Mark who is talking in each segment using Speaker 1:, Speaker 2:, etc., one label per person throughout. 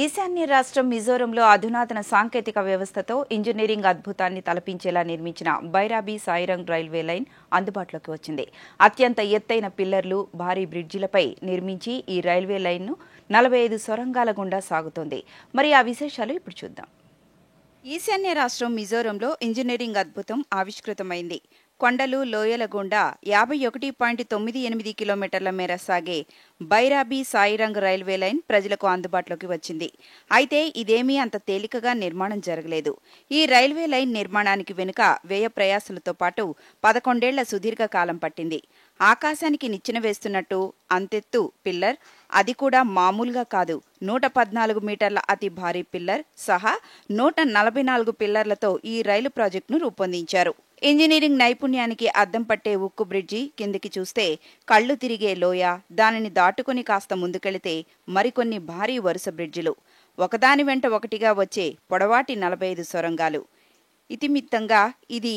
Speaker 1: ఈశాన్య రాష్ట్రం మిజోరంలో అధునాతన సాంకేతిక వ్యవస్థతో ఇంజనీరింగ్ అద్భుతాన్ని తలపించేలా నిర్మించిన బైరాబీ సాయిరంగ్ రైల్వే లైన్ అందుబాటులోకి వచ్చింది. అత్యంత ఎత్తైన పిల్లర్లు, భారీ బ్రిడ్జిలపై నిర్మించి ఈ రైల్వే లైన్ను 45 సొరంగాల గుండా సాగుతోంది. మరి ఆ విశేషాలు ఇప్పుడు చూద్దాం. ఈశాన్య రాష్ట్రం మిజోరంలో ఇంజనీరింగ్ అద్భుతం ఆవిష్కృతమైంది. కొండలు, లోయల గుండా 51.98 కిలోమీటర్ల మేర సాగే బైరాబీ సాయిరంగ్ రైల్వే లైన్ ప్రజలకు అందుబాటులోకి వచ్చింది. అయితే ఇదేమీ అంత తేలికగా నిర్మాణం జరగలేదు. ఈ రైల్వే లైన్ నిర్మాణానికి వెనుక వ్యయ ప్రయాసలతో పాటు 11 ఏళ్ల సుదీర్ఘ కాలం పట్టింది. ఆకాశానికి నిచ్చెన వేస్తున్నట్టు అంతెత్తు పిల్లర్, అది కూడా మామూలుగా కాదు, 114 మీటర్ల అతి భారీ పిల్లర్ సహా 144 పిల్లర్లతో ఈ రైలు ప్రాజెక్టును రూపొందించారు. ఇంజనీరింగ్ నైపుణ్యానికి అద్దం పట్టే ఉక్కు బ్రిడ్జి, కిందికి చూస్తే కళ్లు తిరిగే లోయ, దానిని దాటుకుని కాస్త ముందుకెళితే మరికొన్ని భారీ వరుస బ్రిడ్జిలు, ఒకదాని వెంట ఒకటిగా వచ్చే పొడవాటి 45 సొరంగాలు. ఇతిమిత్తంగా ఇది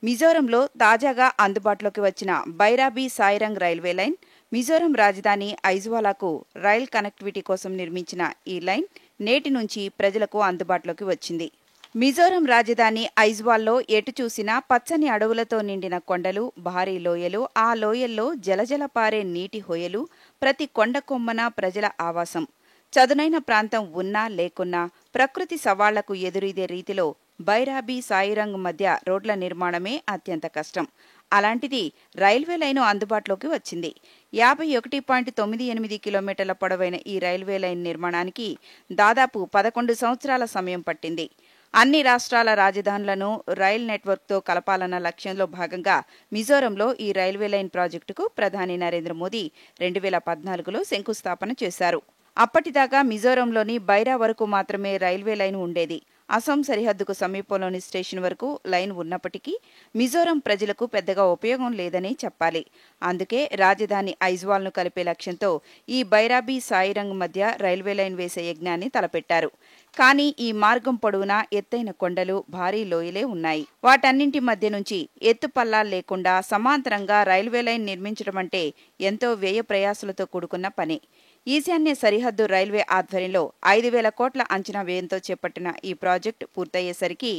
Speaker 1: మిజోరంలో తాజాగా అందుబాటులోకి వచ్చిన బైరాబీ సాయిరంగ్ రైల్వే లైన్. మిజోరం రాజధాని ఐజ్వాలకు రైల్ కనెక్టివిటీ కోసం నిర్మించిన ఈ లైన్ నేటి నుంచి ప్రజలకు అందుబాటులోకి వచ్చింది. మిజోరం రాజధాని ఐజ్వాల్లో ఎటు చూసినా పచ్చని అడవులతో నిండిన కొండలు, భారీ లోయలు, ఆ లోయల్లో జలజల పారే నీటి హొయలు, ప్రతి కొండ కొమ్మన ప్రజల ఆవాసం. చదునైన ప్రాంతం ఉన్నా లేకున్నా ప్రకృతి సవాళ్లకు ఎదురీదే రీతిలో బైరాబీ సాయిరంగ్ మధ్య రోడ్ల నిర్మాణమే అత్యంత కష్టం. అలాంటిది రైల్వే లైను అందుబాటులోకి వచ్చింది. 51.98 కిలోమీటర్ల పొడవైన ఈ రైల్వే లైన్ నిర్మాణానికి దాదాపు 11 సంవత్సరాల సమయం పట్టింది. అన్ని రాష్ట్రాల రాజధానులను రైల్ నెట్వర్క్తో కలపాలన్న లక్ష్యంలో భాగంగా మిజోరంలో ఈ రైల్వే లైన్ ప్రాజెక్టుకు ప్రధాని నరేంద్ర మోదీ 2014లో శంకుస్థాపన చేశారు. అప్పటిదాకా మిజోరంలోని బైరా వరకు మాత్రమే రైల్వే లైన్ ఉండేది. అసోం సరిహద్దుకు సమీపంలోని స్టేషన్ వరకు లైన్ ఉన్నప్పటికీ మిజోరం ప్రజలకు పెద్దగా ఉపయోగం లేదని చెప్పాలి. అందుకే రాజధాని ఐజ్వాల్ను కలిపే లక్ష్యంతో ఈ బైరాబీ సాయిరంగ్ మధ్య రైల్వే లైన్ వేసే యజ్ఞాన్ని తలపెట్టారు. కానీ ఈ మార్గం పొడవునా ఎత్తైన కొండలు, భారీ లోయలే ఉన్నాయి. వాటన్నింటి మధ్య నుంచి ఎత్తుపల్లాలు లేకుండా సమాంతరంగా రైల్వే లైన్ నిర్మించడమంటే ఎంతో వ్యయ ప్రయాసలతో కూడుకున్న పని. ఈశాన్య సరిహద్దు రైల్వే ఆధ్వర్యంలో 5,000 కోట్ల అంచనా వ్యయంతో చేపట్టిన ఈ ప్రాజెక్టు పూర్తయ్యేసరికి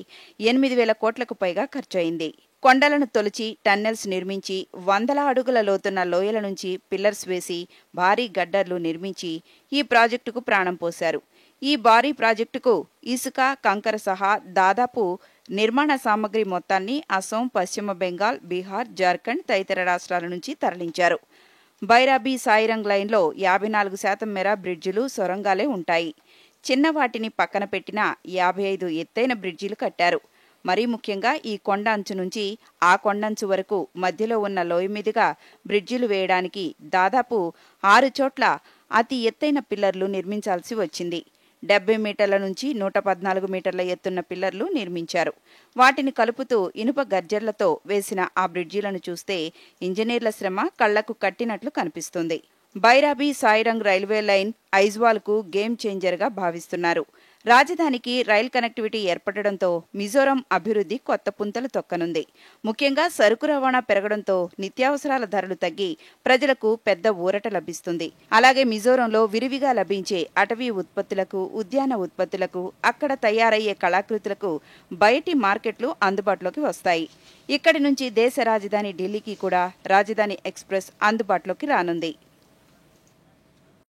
Speaker 1: 8,000 కోట్లకు పైగా ఖర్చయింది. కొండలను తొలిచి టన్నెల్స్ నిర్మించి, వందల అడుగుల లోతున్న లోయల నుంచి పిల్లర్స్ వేసి, భారీ గడ్డర్లు నిర్మించి ఈ ప్రాజెక్టుకు ప్రాణం పోశారు. ఈ భారీ ప్రాజెక్టుకు ఇసుక, కంకర సహా దాదాపు నిర్మాణ సామగ్రి మొత్తాన్ని అసోం, పశ్చిమ బెంగాల్, బీహార్, జార్ఖండ్ తదితర రాష్ట్రాల నుంచి తరలించారు. బైరాబీ సాయిరంగ్ లైన్లో 54% మేర బ్రిడ్జిలు, సొరంగాలే ఉంటాయి. చిన్నవాటిని పక్కన పెట్టినా 55 ఎత్తైన బ్రిడ్జిలు కట్టారు. మరీ ముఖ్యంగా ఈ కొండ అంచు నుంచి ఆ కొండంచు వరకు మధ్యలో ఉన్న లోయ మీదుగా బ్రిడ్జిలు వేయడానికి దాదాపు 6 చోట్ల అతి ఎత్తైన పిల్లర్లు నిర్మించాల్సి వచ్చింది. 70 మీటర్ల నుంచి 114 మీటర్ల ఎత్తున్న పిల్లర్లు నిర్మించారు. వాటిని కలుపుతూ ఇనుప గర్జర్లతో వేసిన ఆ బ్రిడ్జిలను చూస్తే ఇంజనీర్ల శ్రమ కళ్లకు కట్టినట్లు కనిపిస్తుంది. బైరాబీ సాయిరంగ్ రైల్వే లైన్ ఐజ్వాల్కు గేమ్ చేంజర్గా భావిస్తున్నారు. రాజధానికి రైల్ కనెక్టివిటీ ఏర్పడడంతో మిజోరం అభివృద్ధి కొత్త పుంతలు తొక్కనుంది. ముఖ్యంగా సరుకు రవాణా పెరగడంతో నిత్యావసరాల ధరలు తగ్గి ప్రజలకు పెద్ద ఊరట లభిస్తుంది. అలాగే మిజోరంలో విరివిగా లభించే అటవీ ఉత్పత్తులకు, ఉద్యాన ఉత్పత్తులకు, అక్కడ తయారయ్యే కళాకృతులకు బయటి మార్కెట్లు అందుబాటులోకి వస్తాయి. ఇక్కడి నుంచి దేశ రాజధాని ఢిల్లీకి కూడా రాజధాని ఎక్స్ప్రెస్ అందుబాటులోకి రానుంది.